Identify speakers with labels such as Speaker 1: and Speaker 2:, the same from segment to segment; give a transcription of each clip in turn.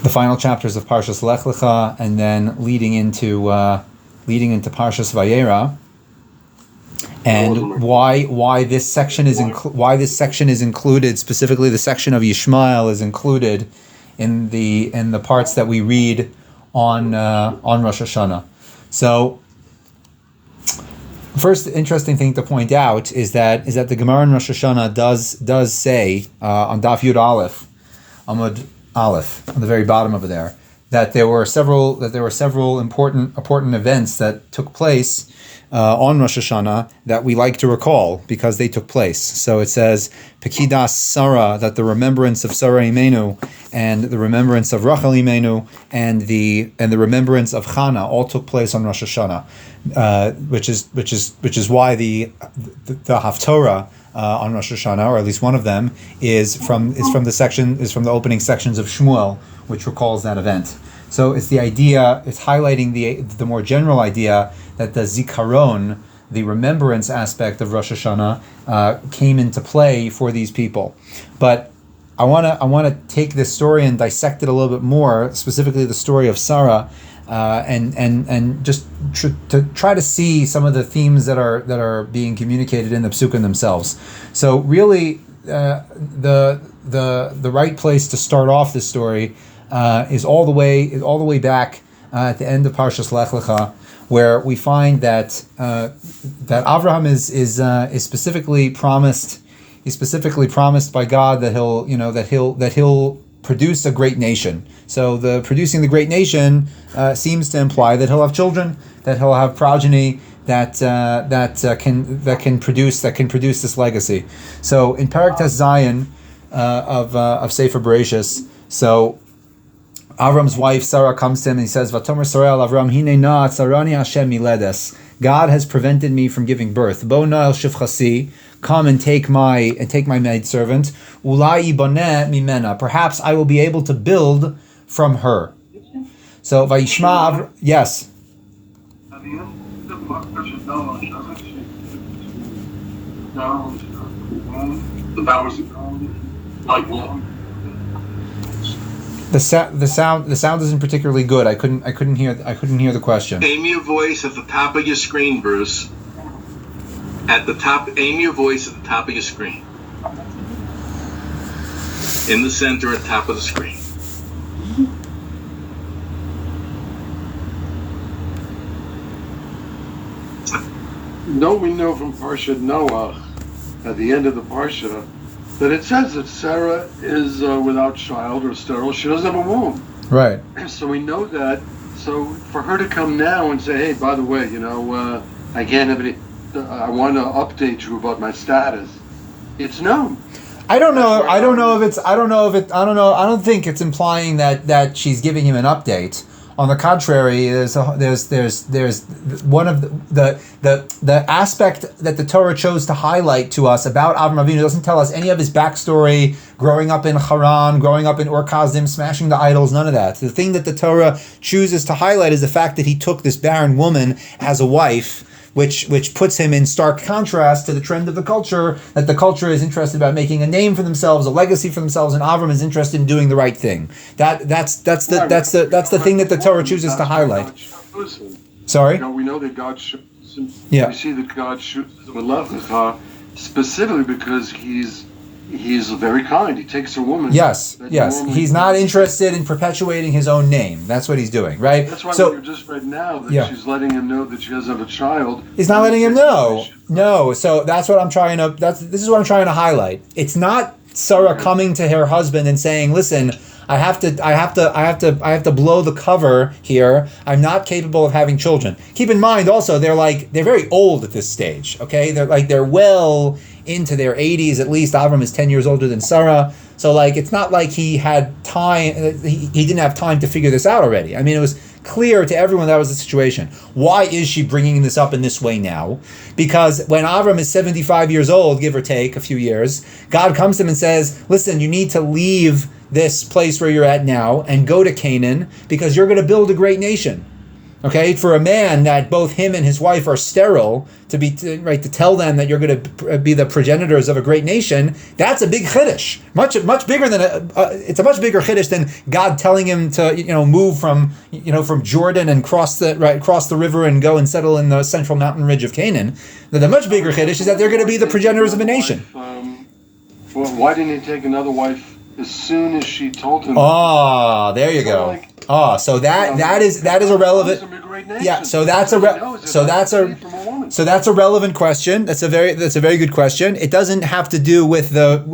Speaker 1: the final chapters of Parshas Lech Lecha, and then leading into Parshas Vayera, and why this section is included, specifically the section of Yishmael is included in the parts that we read on Rosh Hashanah. So, first interesting thing to point out is that the Gemara in Rosh Hashanah does say on Daf Yud Aleph, Amud Aleph, on the very bottom over there, that there were several important events that took place on Rosh Hashanah that we like to recall because they took place. So it says Pekidas Sarah, that the remembrance of Sarah Imenu and the remembrance of Rachel Imenu and the remembrance of Chana all took place on Rosh Hashanah, which is why the HaTorah on Rosh Hashanah, or at least one of them, is from the opening sections of Shmuel, which recalls that event. So it's highlighting the more general idea that the zikaron, the remembrance aspect of Rosh Hashanah, came into play for these people. But I want to take this story and dissect it a little bit more, specifically the story of Sarah, and just to try to see some of the themes that are being communicated in the psukim themselves. So really, the right place to start off this story is all the way back at the end of Parshas Lech Lecha, where we find that Avraham is specifically promised. He's specifically promised by God that he'll produce a great nation. So the producing the great nation seems to imply that he'll have children, that he'll have progeny that can produce this legacy. So in Parak Tes Zayin of Sefer Bereshis, so Avram's wife Sarah comes to him and he says, "Vatomer Sarah Avram hine na tzarani Hashem miledes." God has prevented me from giving birth. Bo na el shivchasi, come and take my maidservant. Ulai ibaneh mimena, perhaps I will be able to build from her. So Vayishma, yes. The sound isn't particularly good. I couldn't hear the question.
Speaker 2: Aim your voice at the top of your screen, Bruce. Aim your voice at the top of your screen. In the center at the top of the screen.
Speaker 3: Don't we know from Parsha Noah, at the end of the Parsha, that it says that Sarah is without child or sterile. She doesn't have a womb.
Speaker 1: Right.
Speaker 3: So we know that. So for her to come now and say, "Hey, by the way, I can't have any. I want to update you about my status," it's known.
Speaker 1: I don't think it's implying that she's giving him an update. On the contrary, there's one of the aspect that the Torah chose to highlight to us about Avram Avinu. Doesn't tell us any of his backstory, growing up in Haran, growing up in Ur Kasdim, smashing the idols, none of that. The thing that the Torah chooses to highlight is the fact that he took this barren woman as a wife, which puts him in stark contrast to the trend of the culture, that the culture is interested about making a name for themselves, a legacy for themselves, and Avram is interested in doing the right thing. That's the thing that the Torah chooses to highlight. Sorry?
Speaker 3: We know that God chooses him.
Speaker 1: Yeah.
Speaker 3: We see that God chooses him with Lech Lecha specifically because he's very kind. He takes a woman.
Speaker 1: Yes. He's not interested in perpetuating his own name. That's what he's doing, right?
Speaker 3: That's why you just read now that she's letting him know that she doesn't have a child.
Speaker 1: He's not letting him know. No. So this is what I'm trying to highlight. It's not Sarah coming to her husband and saying, "Listen, I have to blow the cover here. I'm not capable of having children." Keep in mind also they're very old at this stage. Okay, they're well into their 80s at least. Avram is 10 years older than Sarah, so it's not like he had time. He didn't have time to figure this out already. I mean, it was clear to everyone that was the situation. Why is she bringing this up in this way now? Because when Avram is 75 years old, give or take a few years, God comes to him and says, "Listen, you need to leave this place where you're at now and go to Canaan because you're going to build a great nation." Okay, for a man that both him and his wife are sterile, to tell them that you're going to be the progenitors of a great nation, that's a big chiddush. Much bigger than it's a much bigger chiddush than God telling him to move from Jordan and cross the river and go and settle in the central mountain ridge of Canaan. The much bigger chiddush is that they're going to be the progenitors of a nation.
Speaker 3: Well, why didn't he take another wife as soon as she told him?
Speaker 1: Oh, there you go. So that is a relevant. Yeah, so that's a relevant question. That's a very good question. It doesn't have to do with the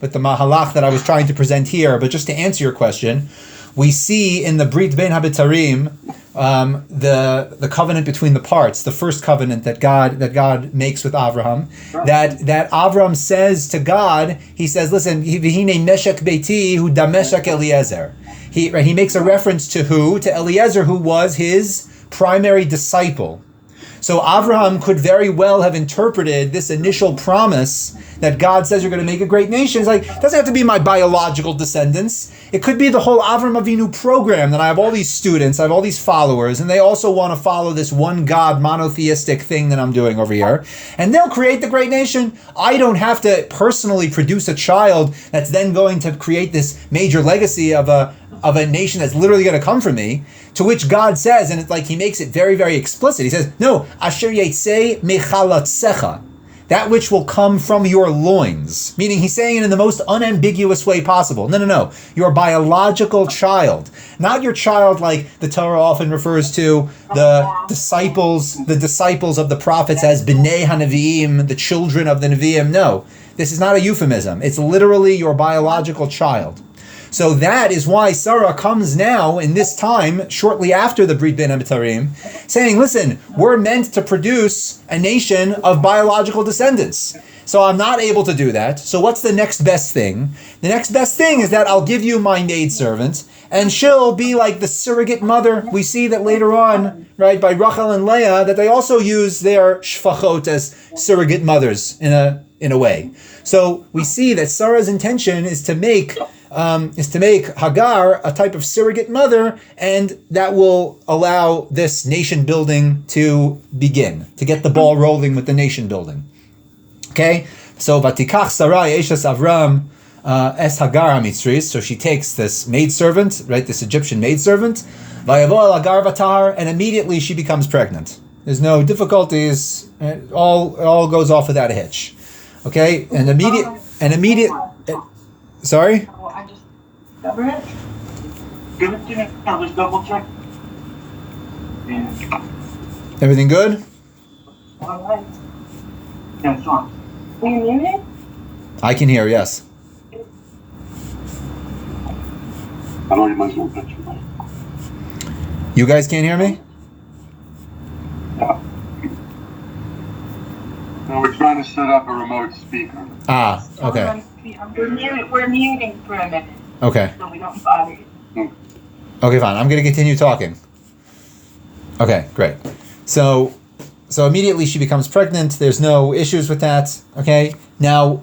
Speaker 1: mahalach that I was trying to present here, but just to answer your question, we see in the Brit Ben Habitarim, the covenant between the parts, the first covenant that God makes with Avraham, that Avraham says to God, he says, listen, v'hinei meshek beiti hu dameshek Eliezer. He makes a reference to who? To Eliezer, who was his primary disciple. So Avraham could very well have interpreted this initial promise that God says you're going to make a great nation. It's like, it doesn't have to be my biological descendants. It could be the whole Avram Avinu program, that I have all these students, I have all these followers, and they also want to follow this one God monotheistic thing that I'm doing over here. And they'll create the great nation. I don't have to personally produce a child that's then going to create this major legacy of a nation that's literally going to come from me. To which God says, and it's like he makes it very, very explicit. He says, no, asher yetzei mechalatzecha, that which will come from your loins. Meaning he's saying it in the most unambiguous way possible. No. Your biological child. Not your child like the Torah often refers to the disciples of the prophets as b'nei hanaviim, the children of the Nevi'im. No, this is not a euphemism. It's literally your biological child. So that is why Sarah comes now in this time, shortly after the Brit Ben Habitarim, saying, listen, we're meant to produce a nation of biological descendants. So I'm not able to do that. So what's the next best thing? The next best thing is that I'll give you my maidservant, and she'll be like the surrogate mother. We see that later on, right, by Rachel and Leah, that they also use their shfachot as surrogate mothers in a way. So we see that Sarah's intention is to make Hagar a type of surrogate mother, and that will allow this nation building to begin, to get the ball rolling with the nation building. Okay, so Vatikach Sarai Eshes Avram Es Hagar HaMitzris, so she takes this maidservant, right, this Egyptian maidservant, Vayavo El Hagar Vatar, and immediately she becomes pregnant. There's no difficulties, it all goes off without a hitch. Okay, and immediate. Sorry?
Speaker 4: I just cover it. Give it to me. I'll just double check. Yeah.
Speaker 1: Everything good?
Speaker 4: All right. Yeah, it's on. Can you hear me?
Speaker 1: I can hear, yes. You guys can't hear me?
Speaker 3: No, we're trying to set up a remote speaker.
Speaker 1: Ah, okay.
Speaker 4: We're muting for a minute.
Speaker 1: Okay.
Speaker 4: So we don't bother you.
Speaker 1: Okay, fine. I'm going to continue talking. Okay, great. So immediately she becomes pregnant. There's no issues with that. Okay. Now,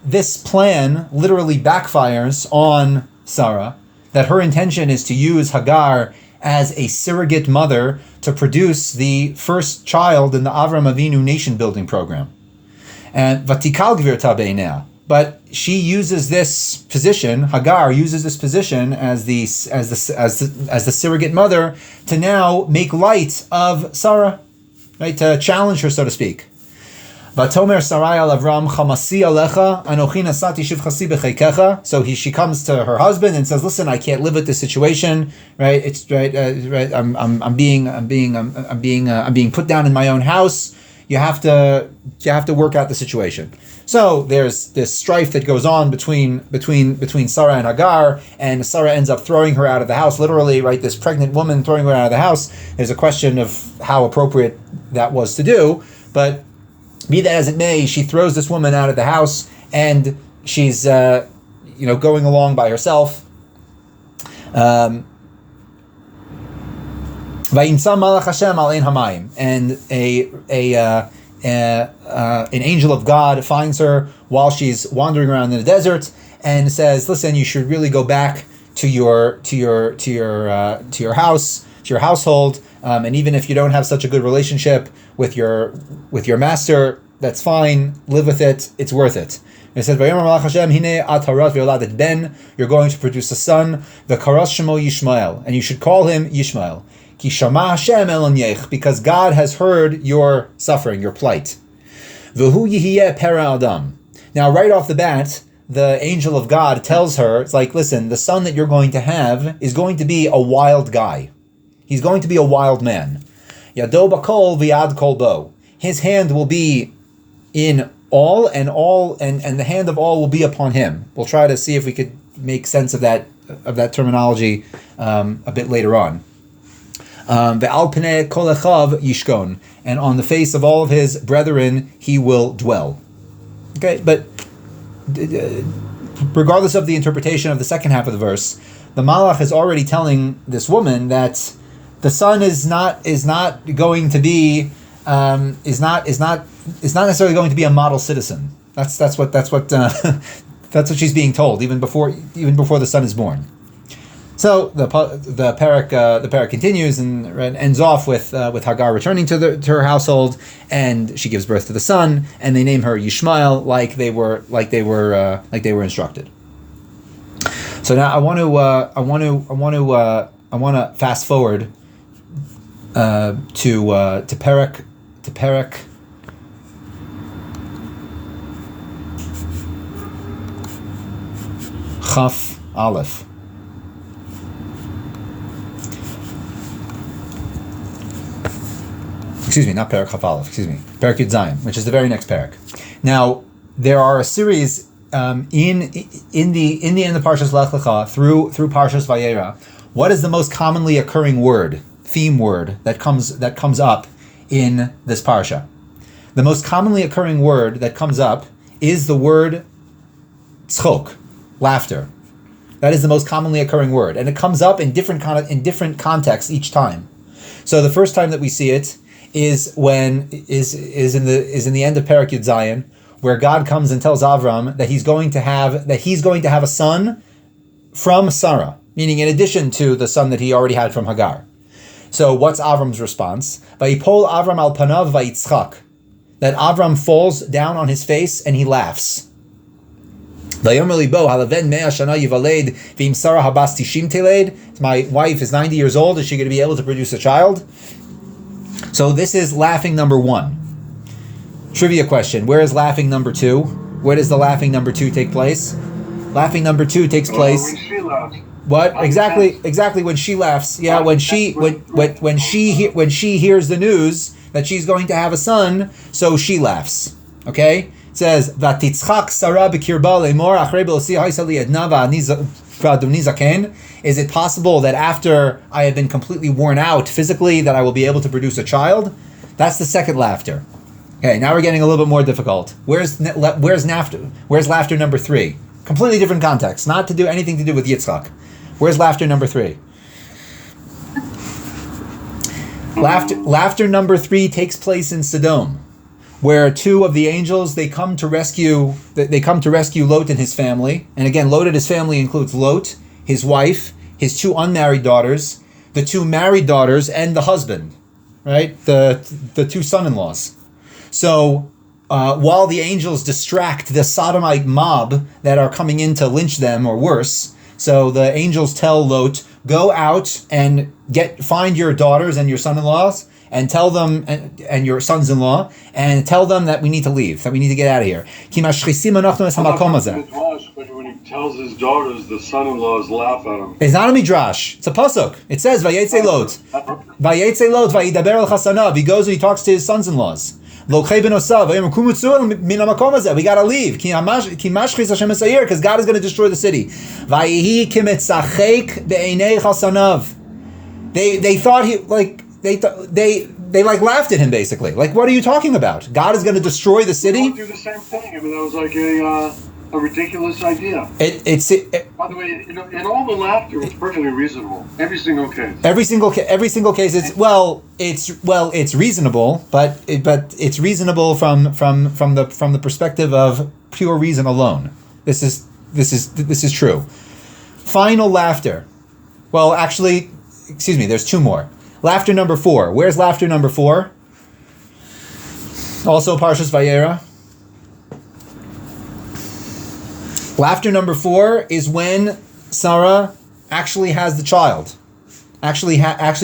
Speaker 1: this plan literally backfires on Sarah, that her intention is to use Hagar as a surrogate mother to produce the first child in the Avram Avinu nation building program. And Vatikal Gvirta Beinea. But she uses this position, Hagar uses this position as the surrogate mother to now make light of Sarah, right? To challenge her, so to speak. Vatomer Sarai al Avram chamasi alecha anochi nasati shivchasi b'cheikecha. So she comes to her husband and says, "Listen, I can't live with this situation. Right? It's right. Right. I'm being put down in my own house. You have to work out the situation." So there's this strife that goes on between Sarah and Hagar, and Sarah ends up throwing her out of the house. Literally, right? This pregnant woman throwing her out of the house. There's a question of how appropriate that was to do, but be that as it may, she throws this woman out of the house, and she's going along by herself. Vayimtza malach Hashem al ein hamayim, and an angel of God finds her while she's wandering around in the desert and says, "Listen, you should really go back to your house. your household, and even if you don't have such a good relationship with your master, that's fine. Live with it. It's worth it. It says, "Vayomer Malach Hashem, Hine at harat v'yoladet ben." You're going to produce a son. V'karas shemo Yishmael, and you should call him Yishmael. Ki shama Hashem elon yech, because God has heard your suffering, your plight. V'hu yihiyeh pera adam. Now, right off the bat, the angel of God tells her, it's like, listen, the son that you're going to have is going to be a wild guy. He's going to be a wild man. Yado bakol v'yad kol bo. His hand will be in all, and the hand of all will be upon him. We'll try to see if we could make sense of that terminology a bit later on. Ve'al pnei kol echav yishkon, and on the face of all of his brethren he will dwell. Okay, but regardless of the interpretation of the second half of the verse, the Malach is already telling this woman that the son is not going to be is not necessarily going to be a model citizen. That's what that's what she's being told even before the son is born. So the parak continues and ends off with Hagar returning to her household, and she gives birth to the son, and they name her Yishmael like they were instructed. So now I want to fast forward to parak Chaf Aleph. Excuse me, not Parak Chaf Aleph, Parak Yud Zayin, which is the very next parak. Now, there are a series in the end of Parshas Lech Lecha through Parshas Vayera. What is the most commonly occurring theme word that comes up in this parsha? The most commonly occurring word that comes up is the word tzchok, laughter. That is the most commonly occurring word, and it comes up in different contexts each time. So the first time that we see it is in the end of Parak Yud Zayin, where God comes and tells Avram that he's going to have a son from Sarah, meaning in addition to the son that he already had from Hagar. So what's Avram's response? Vayipol Avram al panav vayitzchak. That Avram falls down on his face and he laughs. Vayomer libo halaven mea shana yivaled v'im Sarah habas tishim teled. My wife is 90 years old. Is she going to be able to produce a child? So this is laughing number 1. Trivia question: where is laughing number 2? Where does the laughing number 2 take place? Laughing number 2 takes place.
Speaker 3: When she laughs.
Speaker 1: What exactly when she laughs? Yeah, when she hears the news that she's going to have a son, so she laughs. Okay, it says vatitzchak Sarah b'kirba lemor achrei belosi haisali edna v'adoni zaken. Is it possible that after I have been completely worn out physically, that I will be able to produce a child? That's the second laughter. Okay, now we're getting a little bit more difficult. Where's laughter number 3? Completely different context, not to do anything to do with Yitzchak. Where's laughter number 3? Laughter number 3 takes place in Sodom, where 2 of the angels they come to rescue Lot and his family. And again, Lot and his family includes Lot, his wife, his 2 unmarried daughters, the 2 married daughters, and the husband, right? The 2 son-in-laws. So while the angels distract the sodomite mob that are coming in to lynch them or worse, so the angels tell Lot, go out and find your daughters and your son-in-laws and tell them, and your sons-in-law, and tell them that we need to leave, that we need to get out of here.
Speaker 3: But when he tells his daughters, the son-in-laws laugh at him.
Speaker 1: It's not a midrash. It's a pasuk. It says, "Vayetze Lot, vayidaber el chasanav." He goes and he talks to his sons-in-laws. We gotta leave because God is going to destroy the city. They thought they laughed at him basically. Like, what are you talking about? God is going to destroy the city?
Speaker 3: They do the same thing. I mean, that was like a ridiculous idea. By the way, in all the laughter, it's perfectly reasonable. Every single case. Every single case.
Speaker 1: It's reasonable, but it's reasonable from the perspective of pure reason alone. This is true. Final laughter. Well, actually, excuse me, there's two more. Laughter number 4. Where's laughter number 4? Also Parshas Vayera. Laughter number 4 is when Sarah actually has the child. Actually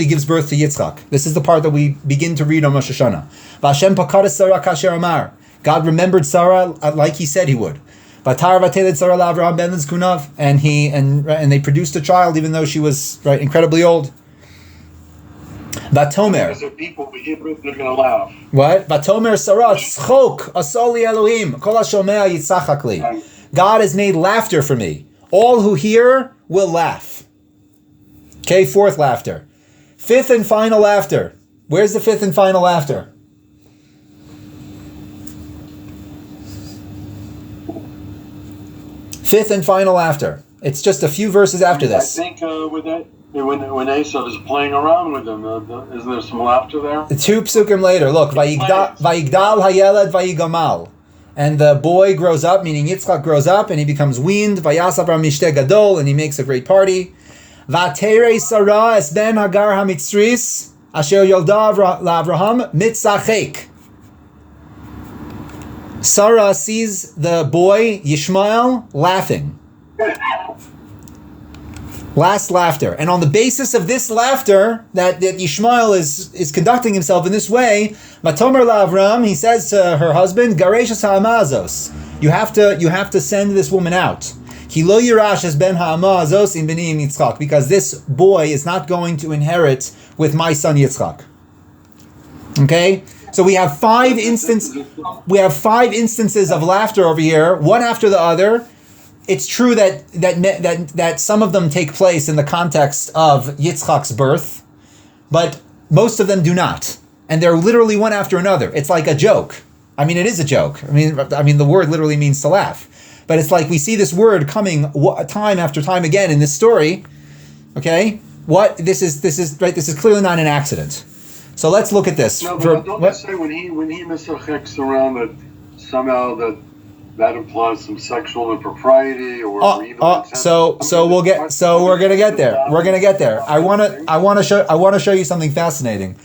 Speaker 1: gives birth to Yitzchak. This is the part that we begin to read on Rosh Hashanah. V'Hashem pakadas Sarah kasher amar. God remembered Sarah like He said He would. V'atar v'teled Sarah la'Avraham ben Lizkunav, and they produced a child even though she was incredibly old. V'atomer.
Speaker 3: So people be Hebrew, they're gonna laugh.
Speaker 1: What? V'atomer Sarah tzchok asoli Elohim kol hashomea yitzachak li. God has made laughter for me. All who hear will laugh. Okay, 4th laughter. 5th and final laughter. Where's the 5th and final laughter? Fifth and final laughter. It's just a few verses after this.
Speaker 3: I think with that, when Esav is playing around with him, isn't there some laughter there?
Speaker 1: 2 psukim later, look, Vayigdal hayeled vayigamal. And the boy grows up, meaning Yitzchak grows up, and he becomes weaned. Vayas Avram mishteh gadol, and he makes a great party. Vaterei Sarah es ben Hagar hamitzris asher yolda la'Avraham mitzachek. Sarah sees the boy Yishmael laughing. Last laughter. And on the basis of this laughter, that Yishmael is conducting himself in this way, Vatomer la'Avram, he says to her husband, Gareshas ha'amazos, you have to send this woman out. Ki lo yirash es ben ha'amazos in b'ni Yitzchak, because this boy is not going to inherit with my son Yitzchak. Okay? So we have 5 instances of laughter over here, one after the other. It's true that some of them take place in the context of Yitzchak's birth, but most of them do not. And they're literally one after another. It's like a joke. I mean, it is a joke. I mean, the word literally means to laugh. But it's like we see this word coming time after time again in this story. Okay? This is clearly not an accident. So let's look at this.
Speaker 3: No, but don't they say when he misacheks around that somehow that implies some sexual impropriety or even
Speaker 1: we're gonna get there. We're gonna get there. I wanna show you something fascinating.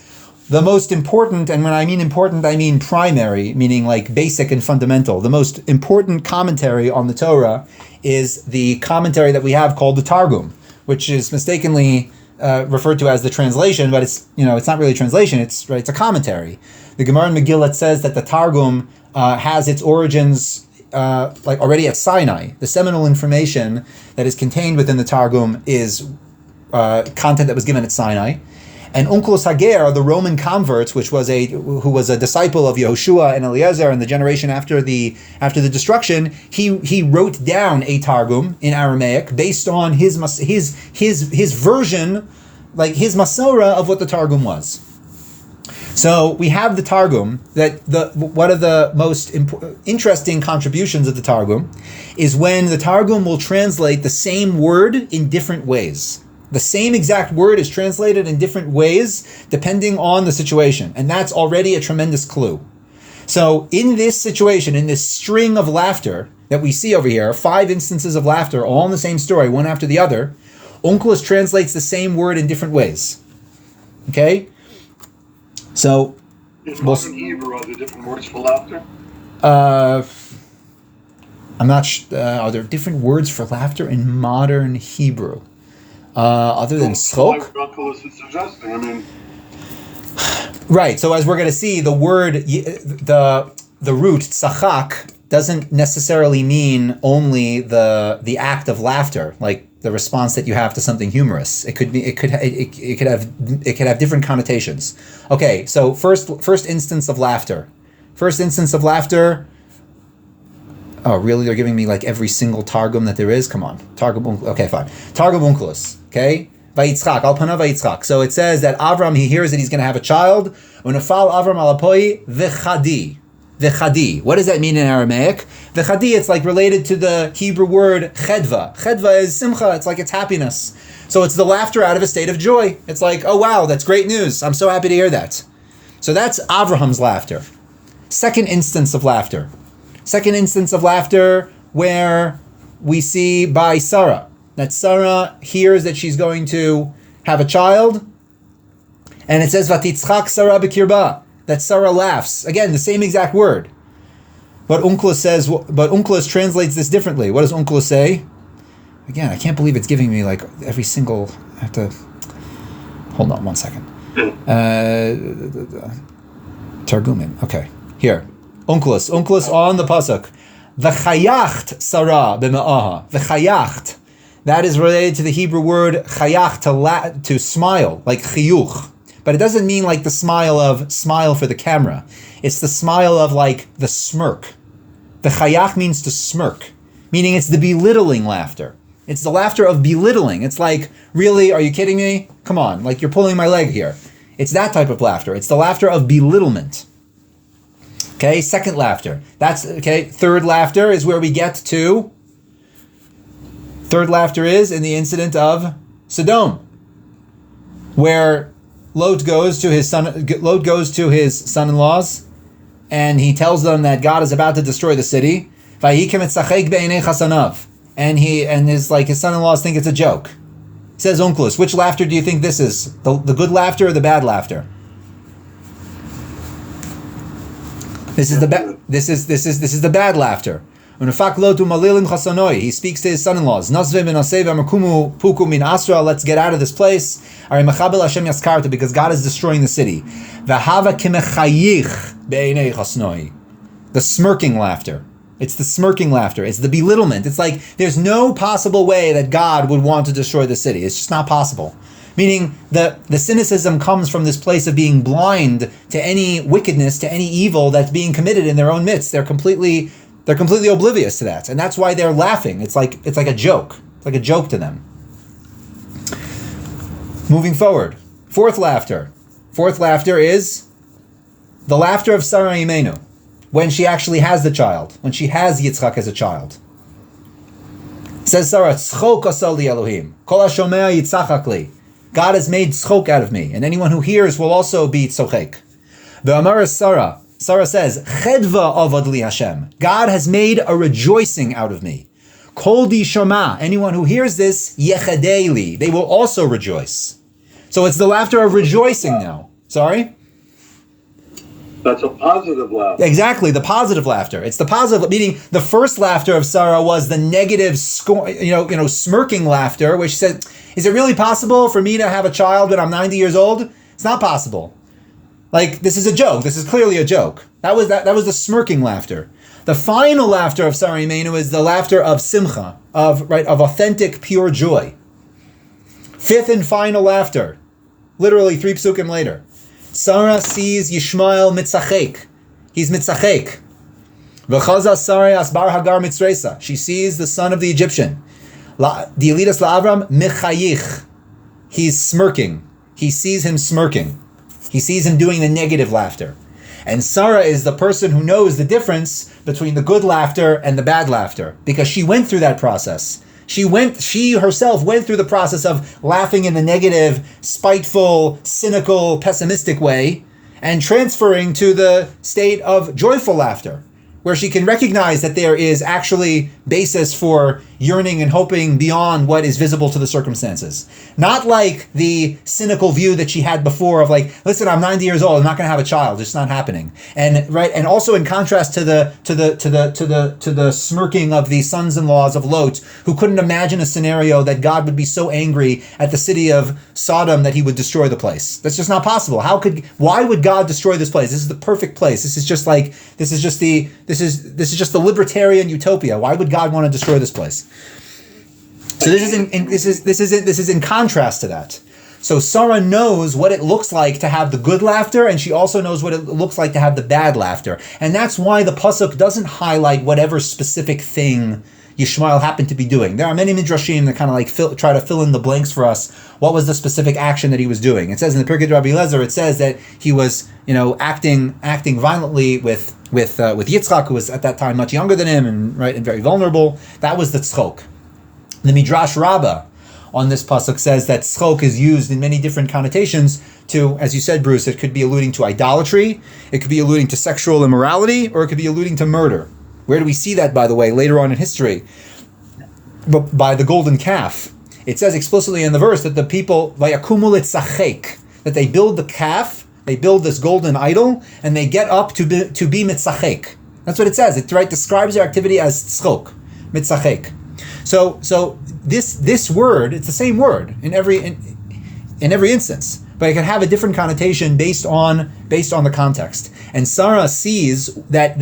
Speaker 1: The most important, and when I mean important, I mean primary, meaning like basic and fundamental. The most important commentary on the Torah is the commentary that we have called the Targum, which is mistakenly referred to as the translation, but it's not really a translation. It's a commentary. The Gemara in Megillah says that the Targum has its origins already at Sinai. The seminal information that is contained within the Targum is content that was given at Sinai. And Onkelos Hager, the Roman convert, who was a disciple of Yehoshua and Eliezer in the generation after the destruction, he wrote down a Targum in Aramaic based on his version, like his Masorah of what the Targum was. So we have the Targum, that one of the most interesting contributions of the Targum is when the Targum will translate the same word in different ways. The same exact word is translated in different ways depending on the situation. And that's already a tremendous clue. So in this situation, in this string of laughter that we see over here, 5 instances of laughter, all in the same story, one after the other, Onkelos translates the same word in different ways. Okay? So...
Speaker 3: In modern Hebrew, are there different words for laughter?
Speaker 1: I'm not sure. Are there different words for laughter in modern Hebrew? Other than tzchok? Right, so as we're going to see, the word, the root, tzachak, doesn't necessarily mean only the act of laughter, like the response that you have to something humorous. It could have different connotations. Okay, so first instance of laughter. First instance of laughter. Oh, really? They're giving me like every single Targum that there is? Come on. Targum, okay, fine. Targum Onkelos, okay? Vayitzchak, al panav Vayitzchak. So it says that Avram, he hears that he's going to have a child. Unafal Avram alapoi v'chadi. V'chadi. What does that mean in Aramaic? V'chadi, it's like related to the Hebrew word chedva. Chedva is simcha. It's like it's happiness. So it's the laughter out of a state of joy. It's like, oh wow, that's great news. I'm so happy to hear that. So that's Avraham's laughter. Second instance of laughter. Second instance of laughter where we see by Sarah, that Sarah hears that she's going to have a child, and it says Vatitzchak Sarah b'kirba, that Sarah laughs. Again, the same exact word. But Onkelos translates this differently. What does Onkelos say? Again, I can't believe it's giving me like every single. I have to hold on one second. Targumin. Okay, here. Onkelos on the pasuk. V'chayacht Sarah b'ma'aha. V'chayacht. That is related to the Hebrew word chayach, to smile, like chiyuch. But it doesn't mean like the smile for the camera. It's the smile of like the smirk. The chayach means to smirk, meaning it's the belittling laughter. It's the laughter of belittling. It's like, really, are you kidding me? Come on, like you're pulling my leg here. It's that type of laughter. It's the laughter of belittlement. Okay, second laughter. That's, okay, third laughter is where we get to. Third laughter is in the incident of Sodom, where Lot goes to his son-in-laws, and he tells them that God is about to destroy the city. And his son-in-laws think it's a joke. He says, Onkelos, which laughter do you think this is? The good laughter or the bad laughter? This is the bad laughter. He speaks to his son-in-laws. Let's get out of this place. Because God is destroying the city. The smirking laughter. It's the smirking laughter. It's the belittlement. It's like there's no possible way that God would want to destroy the city. It's just not possible. Meaning the cynicism comes from this place of being blind to any wickedness, to any evil that's being committed in their own midst. They're completely oblivious to that, and that's why they're laughing. It's like a joke. It's like a joke to them. Moving forward, fourth laughter. Fourth laughter is the laughter of Sarah Imenu, when she actually has the child, when she has Yitzchak as a child. It says Sarah, "Tzchok asal li Elohim, kol hashomea yitzchak li." God has made tzchok out of me, and anyone who hears will also be tzochek. Ve'amar Sarah. Sarah says, Chedva avad li Hashem. God has made a rejoicing out of me. Kol di shama. Anyone who hears this, yechadei li. They will also rejoice. So it's the laughter of rejoicing now. Sorry?
Speaker 3: That's a positive laughter.
Speaker 1: Exactly, the positive laughter. It's the positive, meaning the first laughter of Sarah was the negative, smirking laughter, which said, is it really possible for me to have a child when I'm 90 years old? It's not possible. Like, this is a joke. This is clearly a joke. That was the smirking laughter. The final laughter of Sarah Imenu is the laughter of simcha, of authentic, pure joy. Fifth and final laughter, literally 3 psukim later. Sarah sees Yishmael mitzachek. He's mitzachek. V'chaza Sarah as bar hagar mitzresa. She sees the son of the Egyptian. Dielidas la'avram mechayich. He's smirking. He sees him smirking. He sees him doing the negative laughter. And Sarah is the person who knows the difference between the good laughter and the bad laughter, because she went through that process. She herself went through the process of laughing in the negative, spiteful, cynical, pessimistic way, and transferring to the state of joyful laughter, where she can recognize that there is actually basis for yearning and hoping beyond what is visible to the circumstances. Not like the cynical view that she had before of like, listen, I'm 90 years old, I'm not going to have a child, it's not happening. And also in contrast to the smirking of the sons-in-laws of Lot, who couldn't imagine a scenario that God would be so angry at the city of Sodom that he would destroy the place. That's just not possible. Why would God destroy this place? This is the perfect place. This is just the libertarian utopia. Why would God want to destroy this place? So this is in contrast to that. So Sarah knows what it looks like to have the good laughter, and she also knows what it looks like to have the bad laughter. And that's why the pasuk doesn't highlight whatever specific thing Yishmael happened to be doing. There are many midrashim that kind of like try to fill in the blanks for us. What was the specific action that he was doing? It says in the Pirkei Rabbi Eliezer, it says that he was, acting violently with Yitzchak, who was at that time much younger than him and very vulnerable. That was the tzchok. The Midrash Rabbah on this pasuk says that tzchok is used in many different connotations to, as you said, Bruce, it could be alluding to idolatry, it could be alluding to sexual immorality, or it could be alluding to murder. Where do we see that, by the way, later on in history? By the golden calf. it says explicitly in the verse that the people, vayakumu litzachek, that they build the calf, they build this golden idol, and they get up to be mitzachek. That's what it says. It describes their activity as tzchok, mitzachek. So this word, it's the same word in every instance, but it can have a different connotation based on the context. And Sarah sees that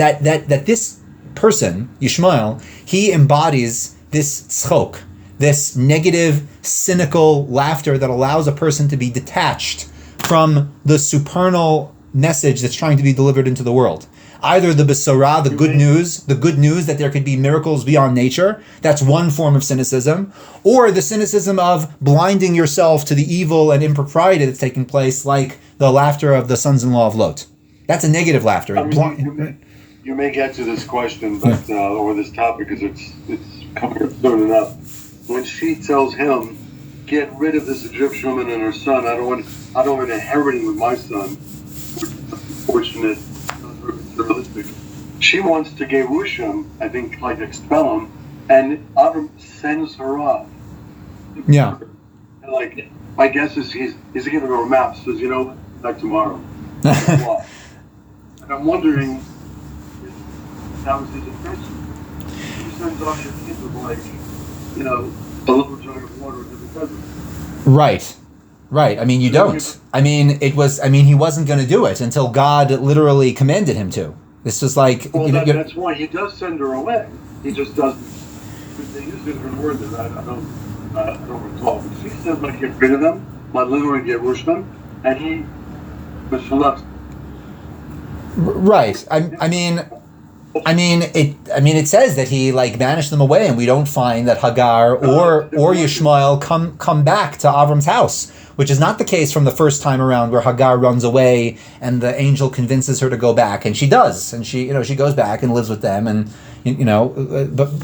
Speaker 1: this person, Yishmael, he embodies this tzchok, this negative, cynical laughter that allows a person to be detached from the supernal message that's trying to be delivered into the world. Either the besorah, the good news that there could be miracles beyond nature, that's one form of cynicism, or the cynicism of blinding yourself to the evil and impropriety that's taking place, like the laughter of the sons-in-law of Lot. That's a negative laughter.
Speaker 3: You may get to this question, but or this topic, because it's coming up soon enough. When she tells him, "Get rid of this Egyptian woman and her son. I don't want inheriting with my son," which is unfortunate. Realistic. She wants to gerush him, I think, like expel him, and Avram sends her off.
Speaker 1: Yeah.
Speaker 3: And like, my guess is he's giving her a map. Says, back tomorrow. And I'm wondering if that was his intention. He sends off his kids with a little jug of water to the cousin.
Speaker 1: Right. I mean, you don't. I mean, he wasn't going to do it until God literally commanded him to. This was like...
Speaker 3: that's why he does send her away. He just doesn't... They use different words that I don't recall. But she says, get rid of them, literally get rid of them, and he misloves them.
Speaker 1: Right. It says that he banished them away, and we don't find that Hagar or Yishmael come back to Avram's house, which is not the case from the first time around, where Hagar runs away and the angel convinces her to go back, and she does, and she goes back and lives with them, and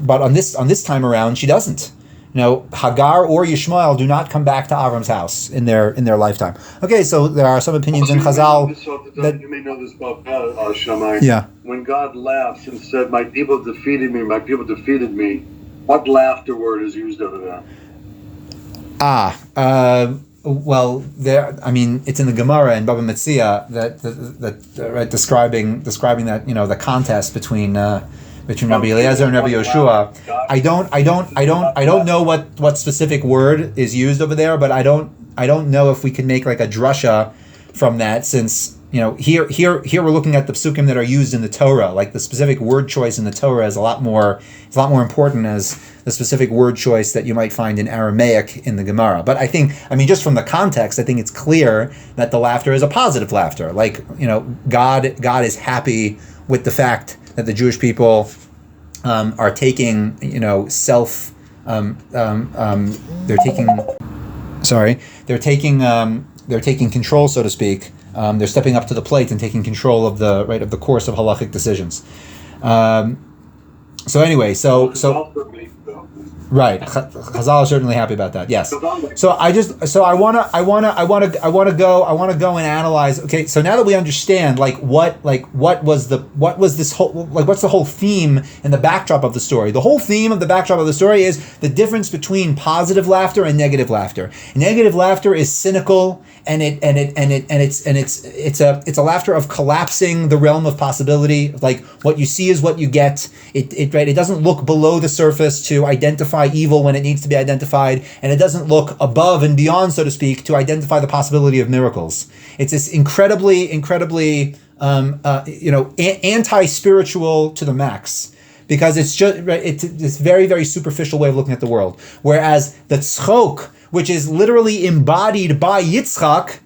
Speaker 1: but on this time around she doesn't. Hagar or Yishmael do not come back to Avram's house in their lifetime. Okay, so there are some opinions in Chazal that
Speaker 3: you may know this about Shammai.
Speaker 1: Yeah.
Speaker 3: When God laughs and said, "My people defeated me. My people defeated me," what laughter word is used over there?
Speaker 1: Well, it's in the Gemara in Baba Metzia that describing that the contest between Rabbi Eliezer and Rabbi Yoshua. I don't know what specific word is used over there, but I don't know if we can make like a drasha from that, since here we're looking at the psukim that are used in the Torah. Like the specific word choice in the Torah is a lot more important as the specific word choice that you might find in Aramaic in the Gemara. But just from the context, I think it's clear that the laughter is a positive laughter. Like, God is happy with the fact that the Jewish people are taking, they're taking control, so to speak. They're stepping up to the plate and taking control of the course of halachic decisions. Right, Chazal is certainly happy about that. Yes. So I want to go and analyze. Okay, so now that we understand what's the whole theme in the backdrop of the story? The whole theme of the backdrop of the story is the difference between positive laughter and negative laughter. Negative laughter is cynical, and it's a laughter of collapsing the realm of possibility. Like, what you see is what you get. It doesn't look below the surface to identify evil when it needs to be identified, and it doesn't look above and beyond, so to speak, to identify the possibility of miracles. It's this incredibly anti-spiritual to the max, because it's this very, very superficial way of looking at the world. Whereas the tzchok, which is literally embodied by Yitzchak,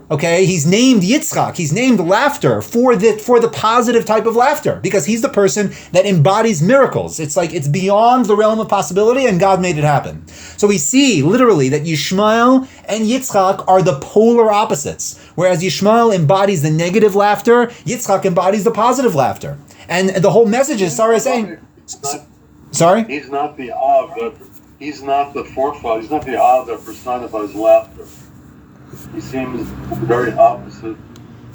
Speaker 1: okay, he's named Yitzchak. He's named laughter for the positive type of laughter, because he's the person that embodies miracles. It's beyond the realm of possibility, and God made it happen. So we see literally that Yishmael and Yitzchak are the polar opposites. Whereas Yishmael embodies the negative laughter, Yitzchak embodies the positive laughter. And the whole message is Sarah is saying, sorry?
Speaker 3: He's not the he's not the forefather. He's not the Av that personifies laughter. He seems very opposite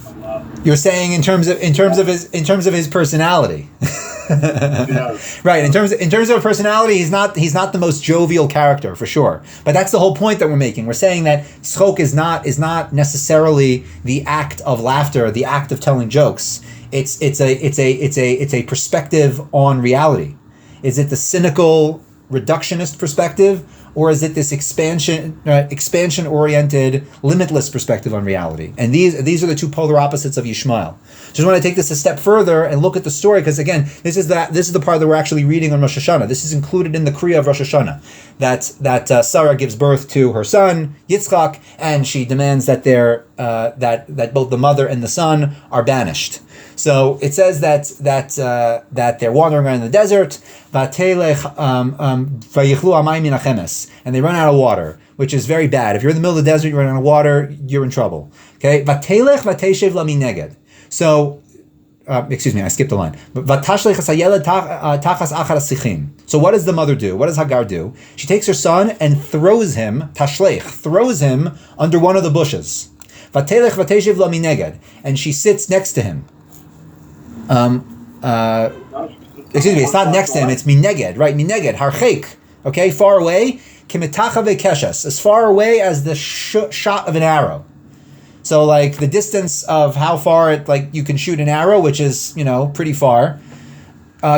Speaker 3: of laughter.
Speaker 1: You're saying in terms of his personality.
Speaker 3: Yes.
Speaker 1: Right. In terms of personality, he's not the most jovial character for sure. But that's the whole point that we're making. We're saying that tzchok is not necessarily the act of laughter, the act of telling jokes. It's a perspective on reality. Is it the cynical reductionist perspective, or is it this expansion oriented, limitless perspective on reality? And these are the two polar opposites of Yishmael. Just want to take this a step further and look at the story, because again, this is the part that we're actually reading on Rosh HaShannah. This is included in the Kriyat of Rosh HaShannah, that Sarah gives birth to her son Yitzchak, and she demands that that both the mother and the son are banished. So it says that they're wandering around in the desert, and they run out of water, which is very bad. If you're in the middle of the desert, you run out of water, you're in trouble. Okay, so, excuse me, I skipped a line. So what does the mother do? What does Hagar do? She takes her son and throws him under one of the bushes. And she sits next to him. Excuse me, it's not next to him, it's mineged, right? Mineged, harcheik, okay, far away, kimitacha vekeshes, as far away as the shot of an arrow. So like the distance of how far you can shoot an arrow, which is, pretty far.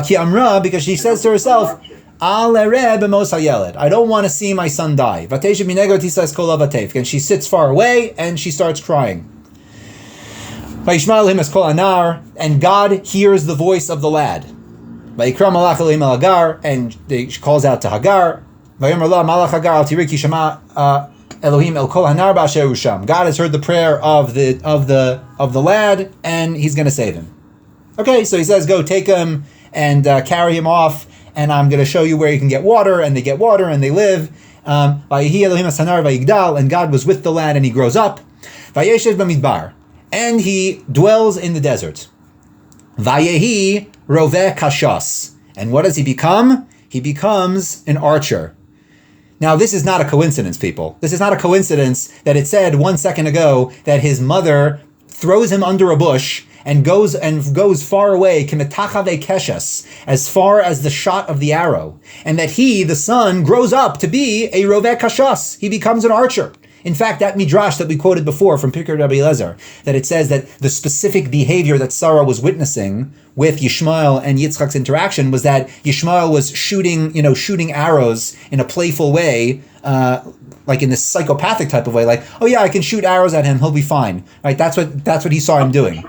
Speaker 1: Ki amra, because she says to herself, Al ereh b'mos hayeled, I don't want to see my son die. Vateshev mineged tisas kol avatef, and she sits far away and she starts crying. And God hears the voice of the lad. And she calls out to Hagar. God has heard the prayer of the lad, and he's going to save him. Okay, so he says, go take him and carry him off, and I'm going to show you where you can get water. And they get water and they live. And God was with the lad, and he grows up. And he dwells in the desert. Vayehi roveh kashas. And what does he become? He becomes an archer. Now, this is not a coincidence, people. This is not a coincidence that it said 1 second ago that his mother throws him under a bush and goes far away, kimetachave keshes, as far as the shot of the arrow. And that he, the son, grows up to be a roveh kashas. He becomes an archer. In fact, that midrash that we quoted before from Pirkei Rabbi Eliezer, that it says that the specific behavior that Sarah was witnessing with Yishmael and Yitzchak's interaction was that Yishmael was shooting arrows in a playful way, like in this psychopathic type of way, like, oh yeah, I can shoot arrows at him, he'll be fine. Right? That's what he saw him doing.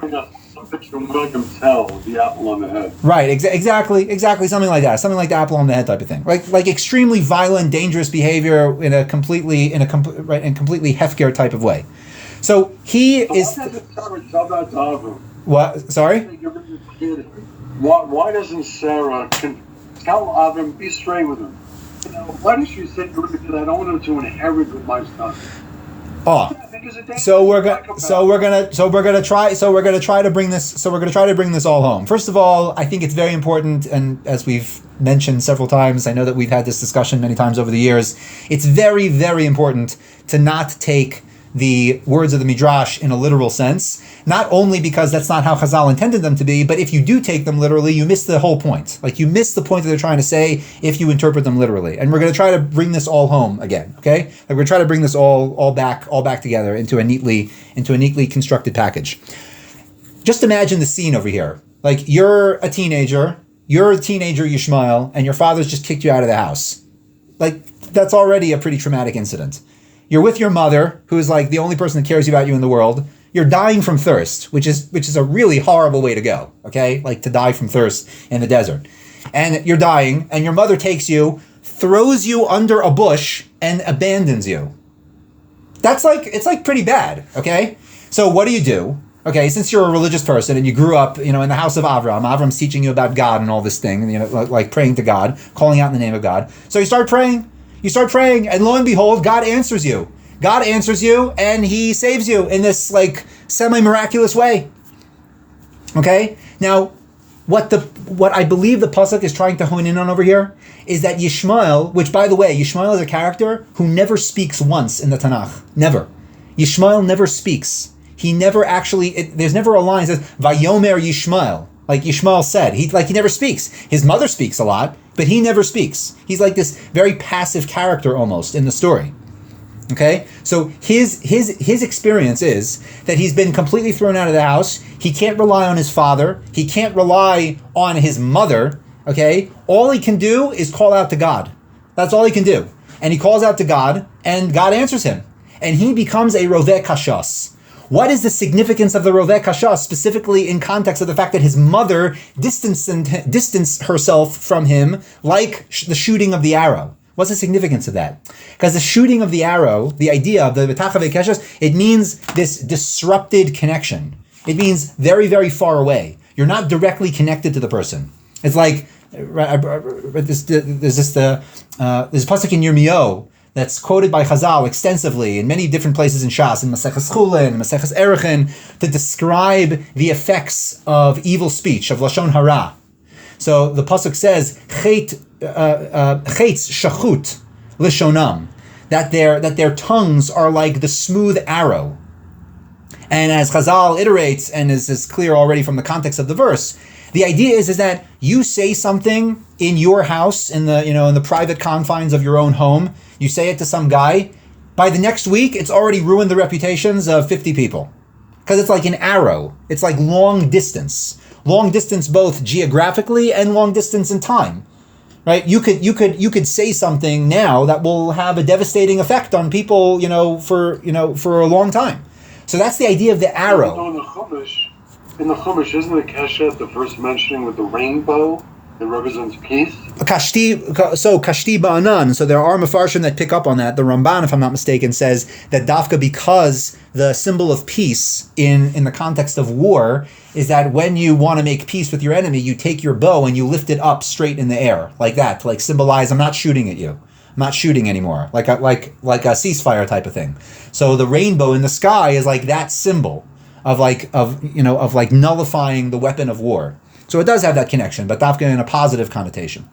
Speaker 3: The apple on the head. Right,
Speaker 1: exactly, something like that, something like the apple on the head type of thing, like extremely violent, dangerous behavior in a completely hefker type of way. So he is. What? Sorry.
Speaker 3: Why doesn't Sarah tell Avram, be straight with him? Why does she say, I don't want him to inherit with my son?
Speaker 1: Oh, so we're gonna try to bring this all home. First of all, I think it's very important, and as we've mentioned several times, I know that we've had this discussion many times over the years. It's very, very important to not take the words of the Midrash in a literal sense, not only because that's not how Chazal intended them to be, but if you do take them literally, you miss the whole point. Like, you miss the point that they're trying to say if you interpret them literally. And we're going to try to bring this all home again, okay? Like, we're going to try to bring this all back together into a neatly constructed package. Just imagine the scene over here. Like, you're a teenager Yishmael, and your father's just kicked you out of the house. Like, that's already a pretty traumatic incident. You're with your mother, who is like the only person that cares about you in the world. You're dying from thirst, which is a really horrible way to go, okay? Like, to die from thirst in the desert. And you're dying, and your mother takes you, throws you under a bush, and abandons you. It's pretty bad, okay? So what do? Okay, since you're a religious person and you grew up, in the house of Avram's teaching you about God and all this thing, like praying to God, calling out in the name of God. So you start praying, and lo and behold, God answers you. And he saves you in this semi-miraculous way. Okay? Now, what I believe the pasuk is trying to hone in on over here is that Yishmael, which, by the way, Yishmael is a character who never speaks once in the Tanakh. Never. Yishmael never speaks. He never actually, there's never a line that says, Vayomer Yishmael. Like Yishmael said, he never speaks. His mother speaks a lot, but he never speaks. He's like this very passive character almost in the story. Okay, so his experience is that he's been completely thrown out of the house. He can't rely on his father. He can't rely on his mother. Okay, all he can do is call out to God. That's all he can do, and he calls out to God, and God answers him, and he becomes a roveh kashas. What is the significance of the roveh kashas, specifically in context of the fact that his mother distanced herself from him like the shooting of the arrow? What's the significance of that? Because the shooting of the arrow, the idea of the betacha v'keshas, it means this disrupted connection. It means very, very far away. You're not directly connected to the person. It's like there's this pasuk in Yirmiyahu that's quoted by Chazal extensively in many different places in Shas, in Maseches Chulin, in Maseches Erechin, to describe the effects of evil speech, of lashon hara. So the pasuk says, "Chetz shachut lishonam," that their tongues are like the smooth arrow. And as Chazal iterates, and is clear already from the context of the verse, the idea is that you say something in your house, in the private confines of your own home. You say it to some guy. By the next week, it's already ruined the reputations of 50 people, because it's like an arrow. It's like long distance both geographically and long distance in time, right? You could say something now that will have a devastating effect on people, for a long time. So that's the idea of the arrow.
Speaker 3: In the Chumash, isn't the Keshet the first mentioning with the rainbow that represents peace?
Speaker 1: Kashti ba'anan. So there are Mefarshim that pick up on that. The Ramban, if I'm not mistaken, says that dafka, because the symbol of peace in the context of war is that when you want to make peace with your enemy, you take your bow and you lift it up straight in the air like that, to symbolize, I'm not shooting at you. I'm not shooting anymore, like a ceasefire type of thing. So the rainbow in the sky is like that symbol of nullifying the weapon of war. So it does have that connection, but dafka in a positive connotation.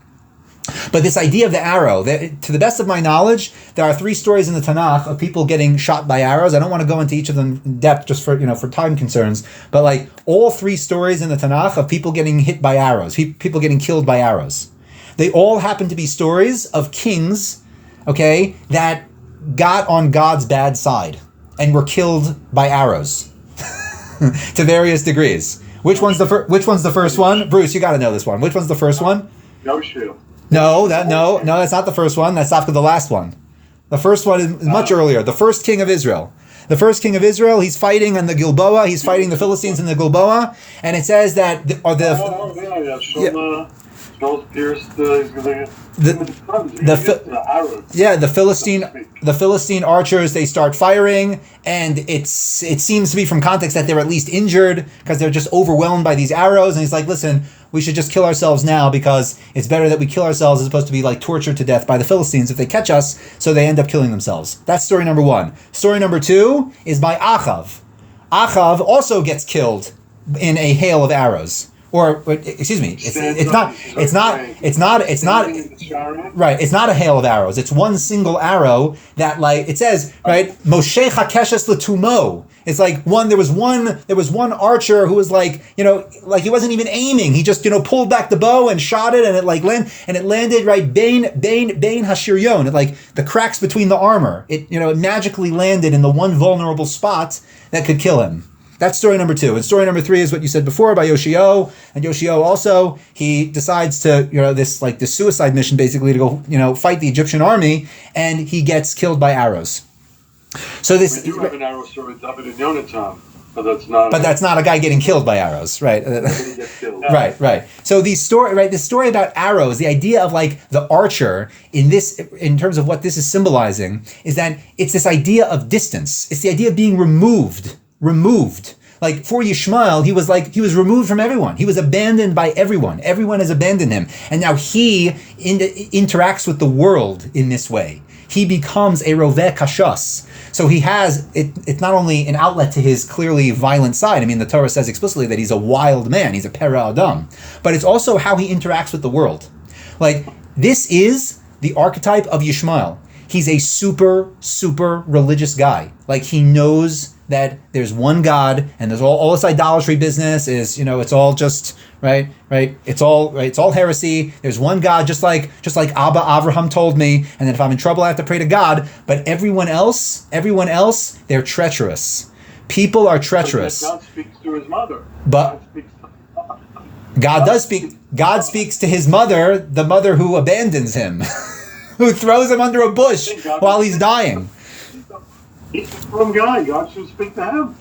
Speaker 1: But this idea of the arrow, to the best of my knowledge, there are 3 stories in the Tanakh of people getting shot by arrows. I don't want to go into each of them in depth just for time concerns, but all 3 stories in the Tanakh of people getting hit by arrows, people getting killed by arrows. They all happen to be stories of kings, okay, that got on God's bad side and were killed by arrows to various degrees. Which one's the first one? Bruce, you got to know this one. Which one's the first one?
Speaker 3: Yoshua.
Speaker 1: No, that's not the first one. That's after the last one. The first one is much earlier. The first king of Israel. The first king of Israel, he's fighting in the Gilboa. He's fighting the Philistines in the Gilboa, and it says that the Philistine archers, they start firing, and it seems to be from context that they're at least injured because they're just overwhelmed by these arrows. And he's like, listen, we should just kill ourselves now, because it's better that we kill ourselves as opposed to be tortured to death by the Philistines if they catch us. So they end up killing themselves. That's story number 1. Story number 2 is by Achav. Achav also gets killed in a hail of arrows. Or excuse me, it's not right. It's not a hail of arrows. It's one single arrow that, it says, right, Moshe Hakeshes Latumo. It's there was one archer who was he wasn't even aiming. He just pulled back the bow and shot it, and it landed right Bain Hashiryon. It the cracks between the armor. It magically landed in the one vulnerable spot that could kill him. That's story number 2. And story number 3 is what you said before by Yoshio. And Yoshio also, he decides to, this suicide mission basically to go, fight the Egyptian army, and he gets killed by arrows. So this.
Speaker 3: We do have an arrow story with David and Yonatan, but that's not.
Speaker 1: But that's not a guy getting killed by arrows, right? Right. So this story about arrows, the idea of the archer in terms of what this is symbolizing, is that it's this idea of distance. It's the idea of being removed. For Yishmael, he was removed from everyone. He was abandoned by everyone. Everyone has abandoned him. And now he interacts with the world in this way. He becomes a roveh kashas. So he has, it's not only an outlet to his clearly violent side. I mean, the Torah says explicitly that he's a wild man. He's a pera adam. But it's also how he interacts with the world. This is the archetype of Yishmael. He's a super, super religious guy. He knows that there's one God and there's all this idolatry business is, it's all just right. It's all heresy. There's one God, just like Abba Avraham told me. And then if I'm in trouble, I have to pray to God. But everyone else, they're treacherous. People are treacherous.
Speaker 3: God speaks to his mother.
Speaker 1: But God does speak. God speaks to his mother, the mother who abandons him, who throws him under a bush while he's dying.
Speaker 3: He's a firm guy. God should speak to him.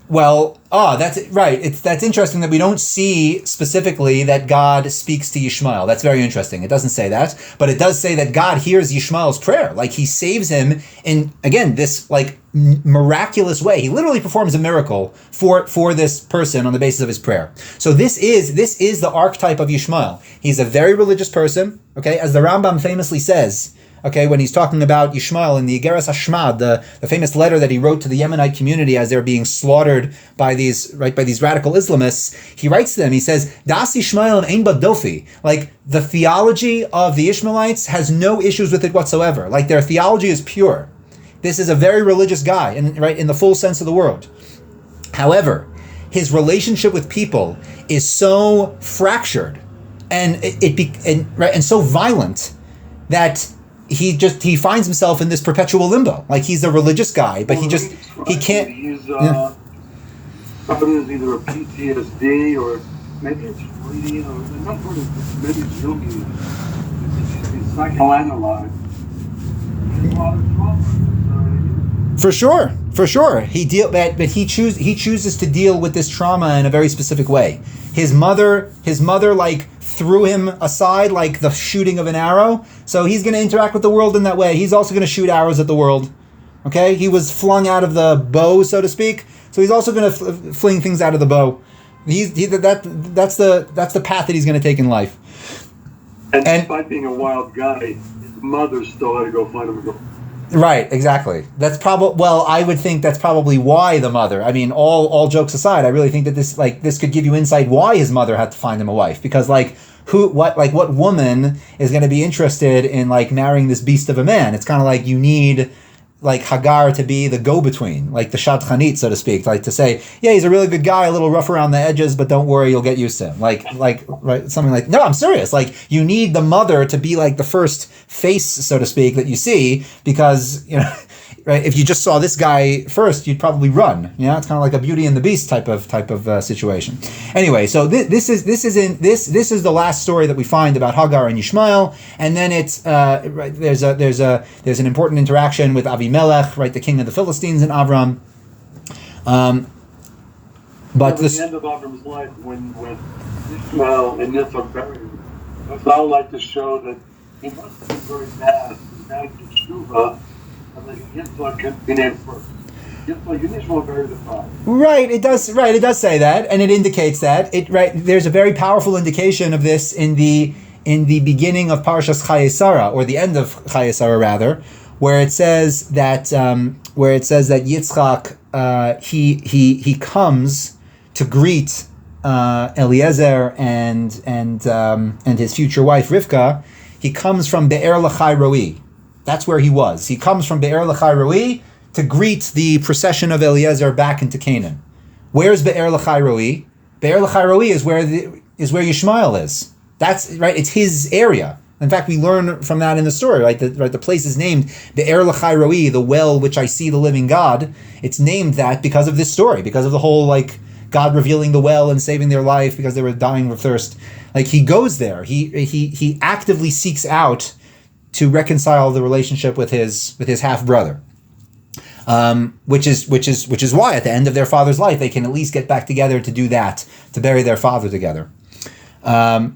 Speaker 1: That's right. That's interesting that we don't see specifically that God speaks to Yishmael. That's very interesting. It doesn't say that, but it does say that God hears Yishmael's prayer. Like he saves him in, again, this like miraculous way. He literally performs a miracle for this person on the basis of his prayer. So this is the archetype of Yishmael. He's a very religious person. Okay, as the Rambam famously says. Okay, when he's talking about Yishmael in the Igeras Hashmad, the famous letter that he wrote to the Yemenite community as they're being slaughtered by these radical Islamists, he writes to them, he says, Das Yishmael ein ba dofi. Like, the theology of the Ishmaelites has no issues with it whatsoever. Like, their theology is pure. This is a very religious guy, in the full sense of the word. However, his relationship with people is so fractured and so violent that he finds himself in this perpetual limbo. Like he's a religious guy, but he can't.
Speaker 3: He's probably is either a PTSD or maybe it's reading or maybe it's guilty. It's psychoanalyzed. There's a lot of trauma.
Speaker 1: For sure. He chooses to deal with this trauma in a very specific way. His mother like threw him aside like the shooting of an arrow. So he's going to interact with the world in that way. He's also going to shoot arrows at the world. Okay, he was flung out of the bow, so to speak. So he's also going to fling things out of the bow. That's the path that he's going to take in life.
Speaker 3: And despite being a wild guy, his mother still had to go find him.
Speaker 1: Right, exactly. That's I would think that's probably why the mother. I mean, all jokes aside, I really think that this could give you insight why his mother had to find him a wife, because what woman is going to be interested in like marrying this beast of a man? It's kind of like you need like Hagar to be the go-between, like the shadchanit, so to speak, like to say, yeah, he's a really good guy, a little rough around the edges, but don't worry, you'll get used to him. Like right, something like, no, I'm serious. Like you need the mother to be like the first face, so to speak, that you see, because, right, if you just saw this guy first, you'd probably run. It's kind of like a Beauty and the Beast type of situation. Anyway, so this is the last story that we find about Hagar and Yishmael, and then it's there's an important interaction with Avimelech, right, the king of the Philistines, and Avram. But
Speaker 3: the end of Avram's life, when Yishmael and Yitzchak buried him, I would like to show that he must have been very bad. He had Yeshua.
Speaker 1: Right, it does say that, and it indicates that. There's a very powerful indication of this in the beginning of Parshas Chayei Sarah, or the end of Chayei Sarah rather, where it says that Yitzchak he comes to greet Eliezer and his future wife Rivka. He comes from Be'er Lachai Roi. That's where he was. He comes from Be'er Lachai Roi to greet the procession of Eliezer back into Canaan. Where's Be'er Lachai Roi? Be'er Lachai Roi is where Yishmael is. That's right. It's his area. In fact, we learn from that in the story. Right, the place is named Be'er Lachai Roi, the well which I see the living God. It's named that because of this story, because of the whole like God revealing the well and saving their life because they were dying of thirst. Like he goes there. He actively seeks out to reconcile the relationship with his half brother, which is why at the end of their father's life they can at least get back together to do that, to bury their father together. But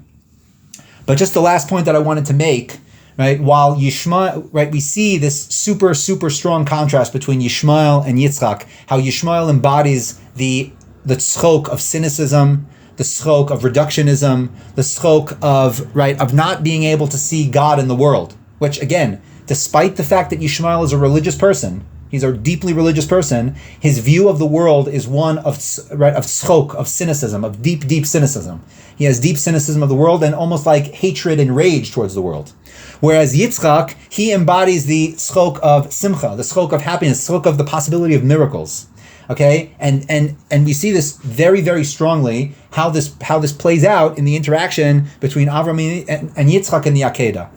Speaker 1: just the last point that I wanted to make, right? While Yishmael, right, we see this super strong contrast between Yishmael and Yitzchak. How Yishmael embodies the tzchok of cynicism, the tzchok of reductionism, the tzchok of not being able to see God in the world. Which again, despite the fact that Yishmael is a religious person, he's a deeply religious person, his view of the world is one of tzchok, of cynicism, of deep cynicism. He has deep cynicism of the world and almost like hatred and rage towards the world. Whereas Yitzchak, he embodies the tzchok of simcha, the tzchok of happiness, tzchok of the possibility of miracles. Okay, and we see this very, very strongly how this plays out in the interaction between Avram and Yitzchak in the Akedah.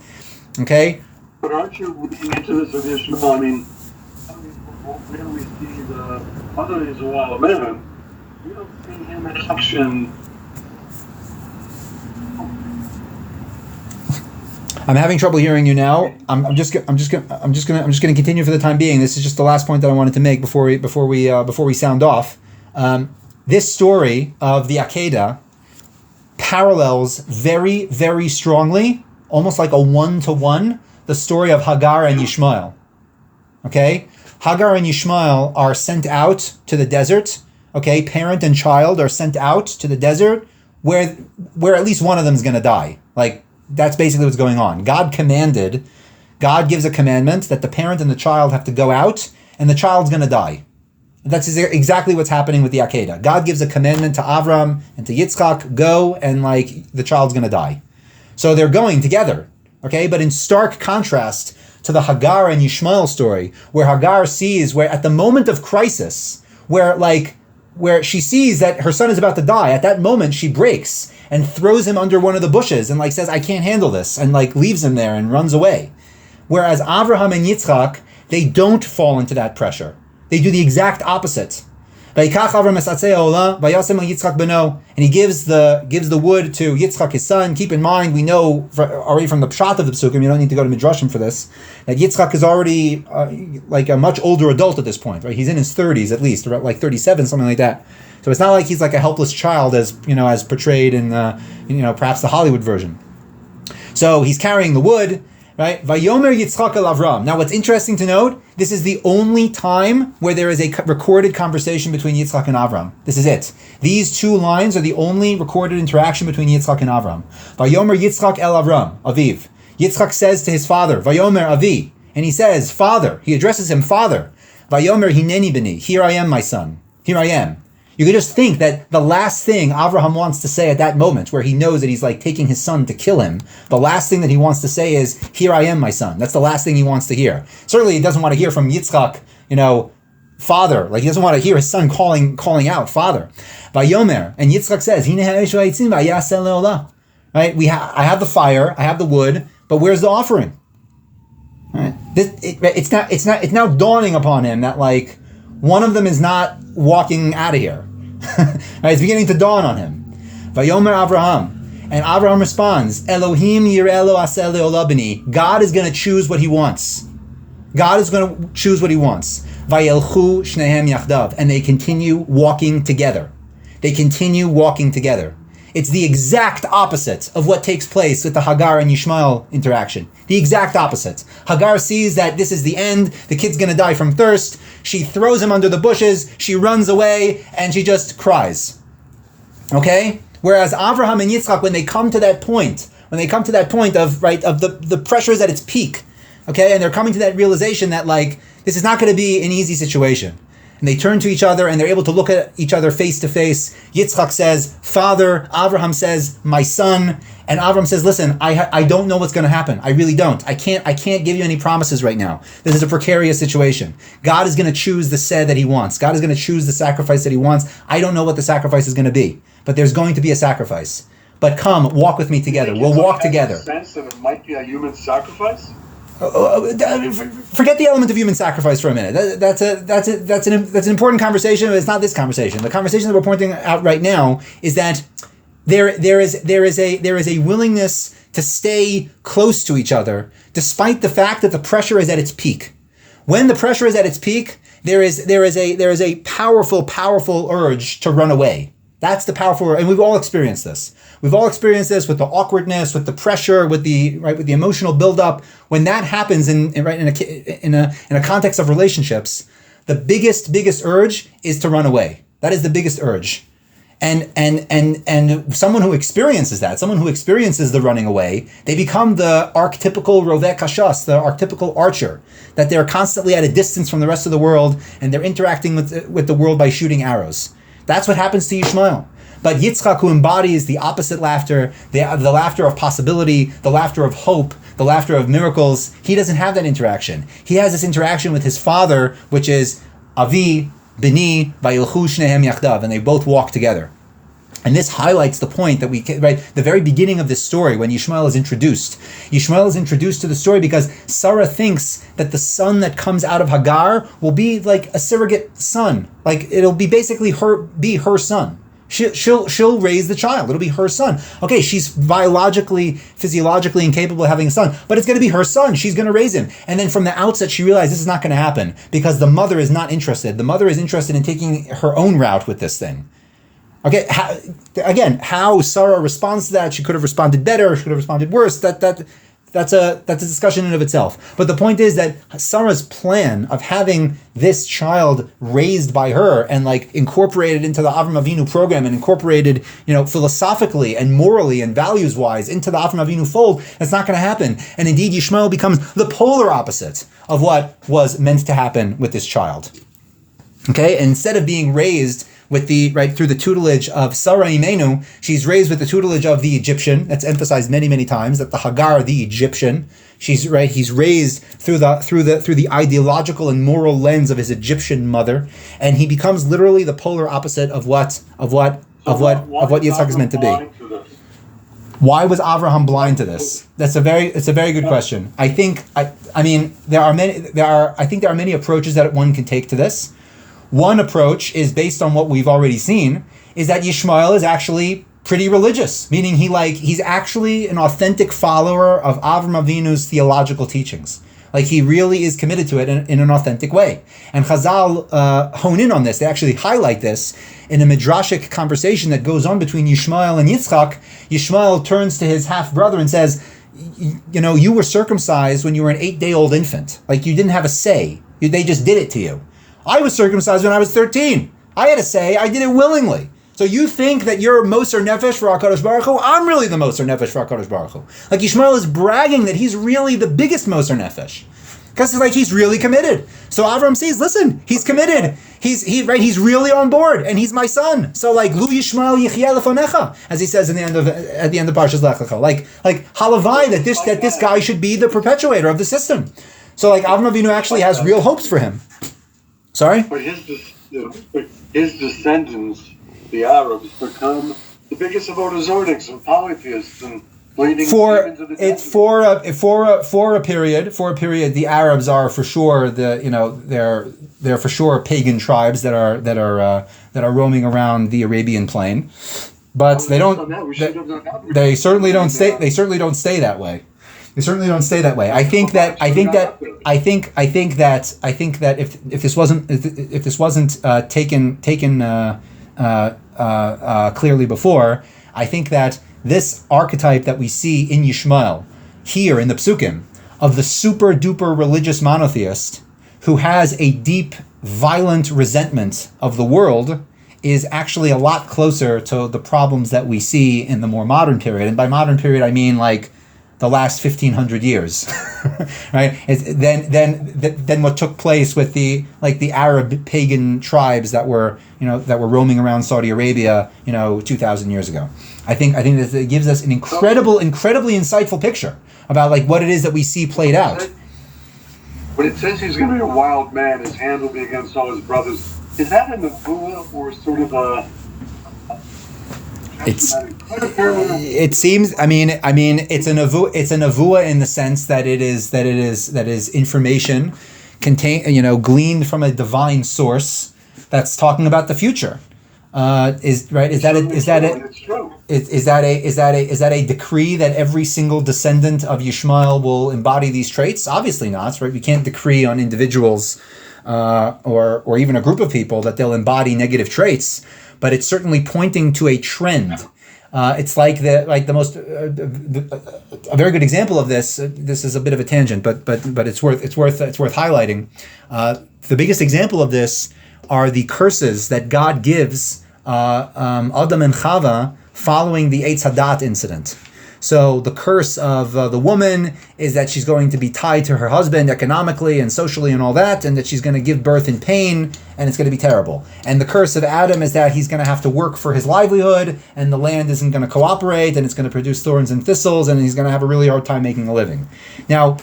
Speaker 1: Okay,
Speaker 3: But aren't you reading into this with Yishmael? I mean, where we see the other Israel man, we don't see him in action.
Speaker 1: I'm having trouble hearing you now. I'm just gonna continue for the time being. This is just the last point that I wanted to make before we sound off. This story of the Akedah parallels very, very strongly, almost like a 1-to-1, the story of Hagar and Yishmael. Okay, Hagar and Yishmael are sent out to the desert. Okay, parent and child are sent out to the desert where at least one of them is going to die. Like, that's basically what's going on. God gives a commandment that the parent and the child have to go out, and the child's going to die. That's exactly what's happening with the Akedah. God gives a commandment to Avram and to Yitzchak, go, and the child's going to die. So they're going together, okay? But in stark contrast to the Hagar and Yishmael story, where Hagar sees where at the moment of crisis, where she sees that her son is about to die, at that moment she breaks and throws him under one of the bushes and says, I can't handle this, and leaves him there and runs away. Whereas Avraham and Yitzchak, they don't fall into that pressure. They do the exact opposite. And he gives the wood to Yitzchak, his son. Keep in mind, we know already from the pshat of the psukim, you don't need to go to midrashim for this, that Yitzchak is already a much older adult at this point, right? He's in his 30s at least, or 37, something like that. So it's not like he's like a helpless child as portrayed in perhaps the Hollywood version. So he's carrying the wood, right? Vayomer Yitzchak el Avram. Now what's interesting to note, this is the only time where there is a recorded conversation between Yitzchak and Avram. This is it. These two lines are the only recorded interaction between Yitzchak and Avram. Vayomer Yitzchak el Avram, Aviv. Yitzchak says to his father, Vayomer Avi, and he says, Father. He addresses him, Father. Vayomer Hineni b'ni. Here I am, my son. Here I am. You could just think that the last thing Avraham wants to say at that moment, where he knows that he's taking his son to kill him, the last thing that he wants to say is, here I am, my son. That's the last thing he wants to hear. Certainly he doesn't want to hear from Yitzchak, Father. He doesn't want to hear his son calling out, Father. Vayomer, and Yitzchak says, right? I have the fire, I have the wood, but where's the offering? Right? It's now dawning upon him that one of them is not walking out of here. Right? It's beginning to dawn on him. Vayomer Avraham. And Avraham responds, Elohim yirelo aseh le'olah b'ni. God is going to choose what he wants. God is going to choose what he wants. Vayelchu shnehem yachdav. And they continue walking together. It's the exact opposite of what takes place with the Hagar and Yishmael interaction. The exact opposite. Hagar sees that this is the end, the kid's going to die from thirst. She throws him under the bushes, she runs away, and she just cries. Okay? Whereas Avraham and Yitzchak, when they come to that point of the pressure is at its peak, okay, and they're coming to that realization that this is not going to be an easy situation. And they turn to each other and they're able to look at each other face to face. Yitzchak says, Father. Avraham says, my son. And Avraham says, listen, I don't know what's going to happen. I really don't. I can't give you any promises right now. This is a precarious situation. God is going to choose the sed that he wants. God is going to choose the sacrifice that he wants. I don't know what the sacrifice is going to be, but there's going to be a sacrifice. But come, walk with me together. We'll walk together.
Speaker 3: Sense that it might be a human sacrifice?
Speaker 1: Forget the element of human sacrifice for a minute. That's an important conversation, but it's not this conversation. The conversation that we're pointing out right now is that there is a willingness to stay close to each other, despite the fact that the pressure is at its peak. When the pressure is at its peak, there is a powerful urge to run away. That's the powerful, and we've all experienced this. We've all experienced this with the awkwardness, with the pressure, with the emotional buildup. When that happens in a context of relationships, the biggest urge is to run away. That is the biggest urge, and someone who experiences that, someone who experiences the running away, they become the archetypical roveh kashas, the archetypical archer, that they're constantly at a distance from the rest of the world, and they're interacting with the world by shooting arrows. That's what happens to Yishmael. But Yitzchak, who embodies the opposite laughter, the laughter of possibility, the laughter of hope, the laughter of miracles, he doesn't have that interaction. He has this interaction with his father, which is Avi, bini vayilchu shnehem yachdav, and they both walk together. And this highlights the point that the very beginning of this story, when Yishmael is introduced. Yishmael is introduced to the story because Sarah thinks that the son that comes out of Hagar will be like a surrogate son. Like it'll be basically her son. She'll raise the child. It'll be her son. Okay, she's biologically, physiologically incapable of having a son, but it's going to be her son. She's going to raise him. And then from the outset, she realized this is not going to happen because the mother is not interested. The mother is interested in taking her own route with this thing. Okay, how Sarah responds to that, she could have responded better, she could have responded worse. That's a discussion in and of itself. But the point is that Sarah's plan of having this child raised by her and like incorporated into the Avram Avinu program and incorporated, philosophically and morally and values-wise into the Avram Avinu fold, that's not going to happen. And indeed, Yishmael becomes the polar opposite of what was meant to happen with this child. Okay, and instead of being raised with through the tutelage of Sarah Imenu, she's raised with the tutelage of the Egyptian. That's emphasized many, many times, that the Hagar, the Egyptian, he's raised through the ideological and moral lens of his Egyptian mother, and he becomes literally the polar opposite of what Yitzchak is meant to be. Why was Avraham blind to this? It's a very good question. I think there are many approaches that one can take to this. One approach is based on what we've already seen, is that Yishmael is actually pretty religious, meaning he's actually an authentic follower of Avram Avinu's theological teachings. Like he really is committed to it in an authentic way. And Chazal hone in on this. They actually highlight this in a midrashic conversation that goes on between Yishmael and Yitzchak. Yishmael turns to his half-brother and says, you were circumcised when you were an 8-day-old infant. Like you didn't have a say. They just did it to you. I was circumcised when I was 13. I had a say. I did it willingly. So you think that you're Moser Nefesh for HaKadosh Baruch Hu? I'm really the Moser Nefesh for HaKadosh Baruch Hu. Like Yishmael is bragging that he's really the biggest Moser Nefesh. Because he's really committed. So Avram sees, listen, he's committed. He's really on board, and he's my son. So Lu Yishmael Yichyeh Lefonecha, as he says at the end of Parshas Lech Lecha. Like halavai that this guy should be the perpetuator of the system. So Avram Avinu actually has real hopes for him. Sorry?
Speaker 3: But his descendants, the Arabs, become the biggest of Orthodox and polytheists and bleeding
Speaker 1: for a period. The Arabs are for sure they're for sure pagan tribes that are roaming around the Arabian plain, but they certainly don't stay that way. They certainly don't stay that way. I think that if this wasn't taken clearly before, I think that this archetype that we see in Yishmael here in the Psukim of the super duper religious monotheist who has a deep, violent resentment of the world is actually a lot closer to the problems that we see in the more modern period. And by modern period, I mean the last 1,500 years, right? Then what took place with the Arab pagan tribes that were roaming around Saudi Arabia, 2,000 years ago. I think that it gives us an incredibly insightful picture about what it is that we see played out.
Speaker 3: When it says he's going to be a wild man, his hand will be against all his brothers, is that a nevuah or sort of a?
Speaker 1: It seems. I mean, it's a nevuah in the sense that it is information gleaned from a divine source that's talking about the future. Is that a decree that every single descendant of Yishmael will embody these traits? Obviously not. Right? We can't decree on individuals or even a group of people that they'll embody negative traits. But it's certainly pointing to a trend. It's a very good example of this. This is a bit of a tangent, but it's worth highlighting. The biggest example of this are the curses that God gives Adam and Chava following the Eitz Hadat incident. So the curse of the woman is that she's going to be tied to her husband economically and socially and all that, and that she's going to give birth in pain, and it's going to be terrible. And the curse of Adam is that he's going to have to work for his livelihood, and the land isn't going to cooperate, and it's going to produce thorns and thistles, and he's going to have a really hard time making a living. Now,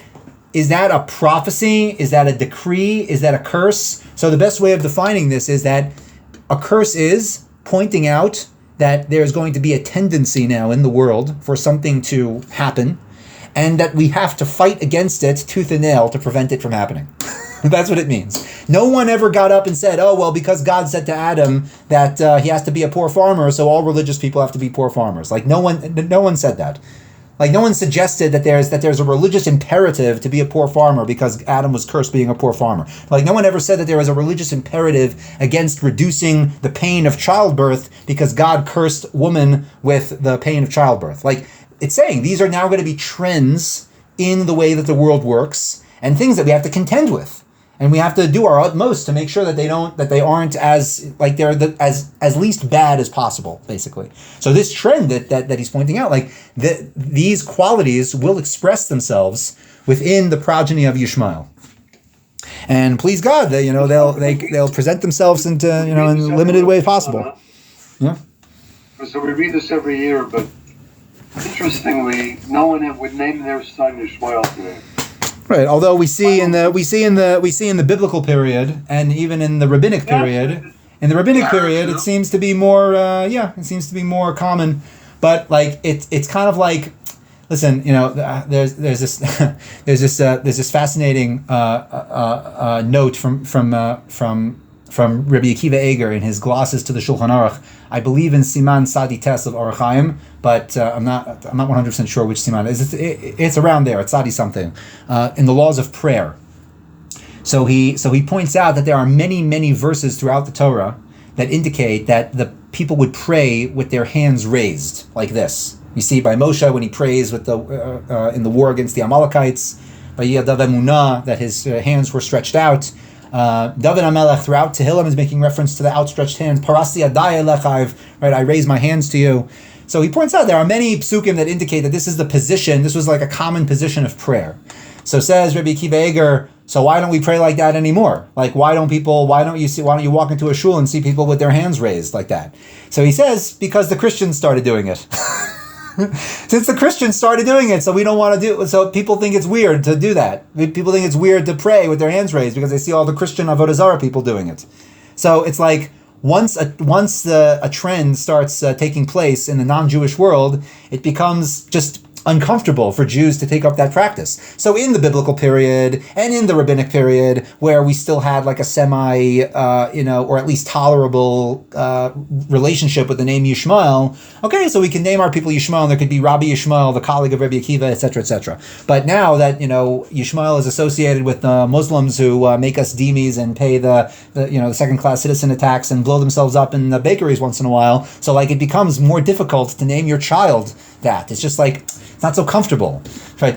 Speaker 1: is that a prophecy? Is that a decree? Is that a curse? So the best way of defining this is that a curse is pointing out that there's going to be a tendency now in the world for something to happen, and that we have to fight against it tooth and nail to prevent it from happening. That's what it means. No one ever got up and said, oh, well, because God said to Adam that he has to be a poor farmer, so all religious people have to be poor farmers. Like, no one said that. Like, no one suggested that there's a religious imperative to be a poor farmer because Adam was cursed being a poor farmer. Like, no one ever said that there was a religious imperative against reducing the pain of childbirth because God cursed woman with the pain of childbirth. Like, it's saying these are now going to be trends in the way that the world works and things that we have to contend with. And we have to do our utmost to make sure that they aren't as like they're as least bad as possible, basically. So this trend that he's pointing out, like these qualities will express themselves within the progeny of Yishmael. And please God, they'll present themselves into in a limited way possible. Yeah.
Speaker 3: So we read this every year, but interestingly, no one would name their son Yishmael today.
Speaker 1: Right. Although we see in the biblical period and even in the rabbinic period, it seems to be more common. But like it's kind of like, listen, there's this fascinating note from Rabbi Akiva Eger in his glosses to the Shulchan Aruch. I believe in Siman Sadi Tes of Bar-Hayim, but I'm not 100% sure which Siman it is. It's around there. It's Sadi something in the laws of prayer. So he points out that there are many verses throughout the Torah that indicate that the people would pray with their hands raised like this. You see by Moshe when he prays with in the war against the Amalekites, by Yadav Emunah that his hands were stretched out. David HaMelech throughout Tehillim is making reference to the outstretched hands. Parasti adai elecha, right? I raise my hands to you. So he points out there are many psukim that indicate that this is the position. This was like a common position of prayer. So says Rabbi Akiva Eger, so why don't we pray like that anymore? Like why don't you walk into a shul and see people with their hands raised like that? So he says because the Christians started doing it. Since the Christians started doing it, so we don't want to do. So people think it's weird to do that. People think it's weird to pray with their hands raised because they see all the Christian Avodah Zarah people doing it. So it's like once a trend starts taking place in the non-Jewish world, it becomes just uncomfortable for Jews to take up that practice. So in the biblical period and in the rabbinic period, where we still had like a semi, or at least tolerable relationship with the name Yishmael, okay, so we can name our people Yishmael, and there could be Rabbi Yishmael, the colleague of Rabbi Akiva, etc., etc. But now that, Yishmael is associated with Muslims who make us dhimis and pay the second-class citizen tax and blow themselves up in the bakeries once in a while, so like it becomes more difficult to name your child that. It's just like, it's not so comfortable, right?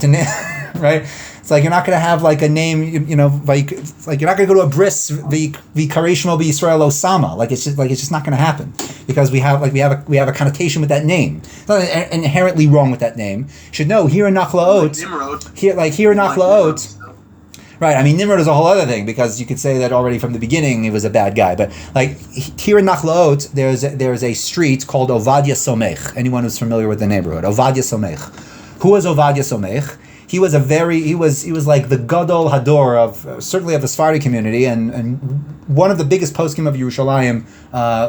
Speaker 1: Right? It's like you're not going to have like a name, like you're not going to go to a bris v'kareshmo b'Yisrael Osama. Like it's just not going to happen because we have a connotation with that name. It's not inherently wrong with that name. You should know here in Nachlaot, here in Nachlaot. Right, I mean, Nimrod is a whole other thing because you could say that already from the beginning he was a bad guy. But like here in Nachlaot, there's a street called Ovadia Somech. Anyone who's familiar with the neighborhood, Ovadia Somech. Who was Ovadia Somech? He was like the Gadol Hador of certainly of the Sephardi community and one of the biggest poskim of Yerushalayim,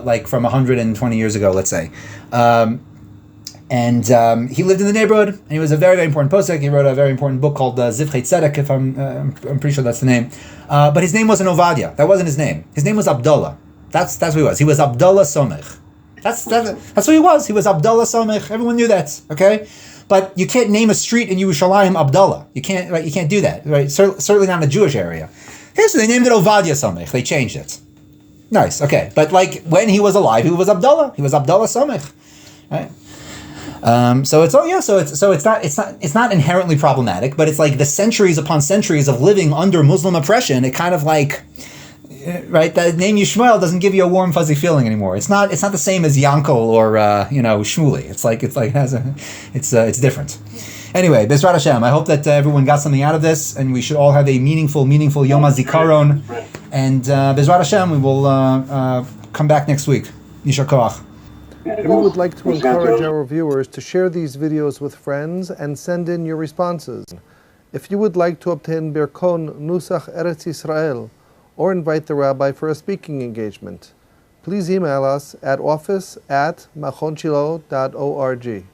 Speaker 1: like from 120 years ago, let's say. And he lived in the neighborhood, and he was a very, very important posek. He wrote a very important book called Zivchei Tzedek, if I'm pretty sure that's the name. But his name wasn't Ovadia. That wasn't his name. His name was Abdullah. That's who he was. He was Abdullah Somech. That's who he was. He was Abdullah Somech. Everyone knew that. Okay, but you can't name a street in Yerushalayim Abdullah. You can't. Right? You can't do that. Right? Certainly not in a Jewish area. Okay, so they named it Ovadia Somech. They changed it. Nice. Okay, but like when he was alive, he was Abdullah. He was Abdullah Somech. Right. So it's not inherently problematic, but it's like the centuries upon centuries of living under Muslim oppression. It kind of like, right? The name Yishmael doesn't give you a warm fuzzy feeling anymore. It's not the same as Yankel or Shmuley. It's different. Anyway, Bezrat Hashem, I hope that everyone got something out of this, and we should all have a meaningful Yom HaZikaron. And Bezrat Hashem, we will come back next week. Yishar Koach.
Speaker 5: We would like to encourage our viewers to share these videos with friends and send in your responses. If you would like to obtain Birkon Nusach Eretz Yisrael or invite the rabbi for a speaking engagement, please email us at office@machonshilo.org.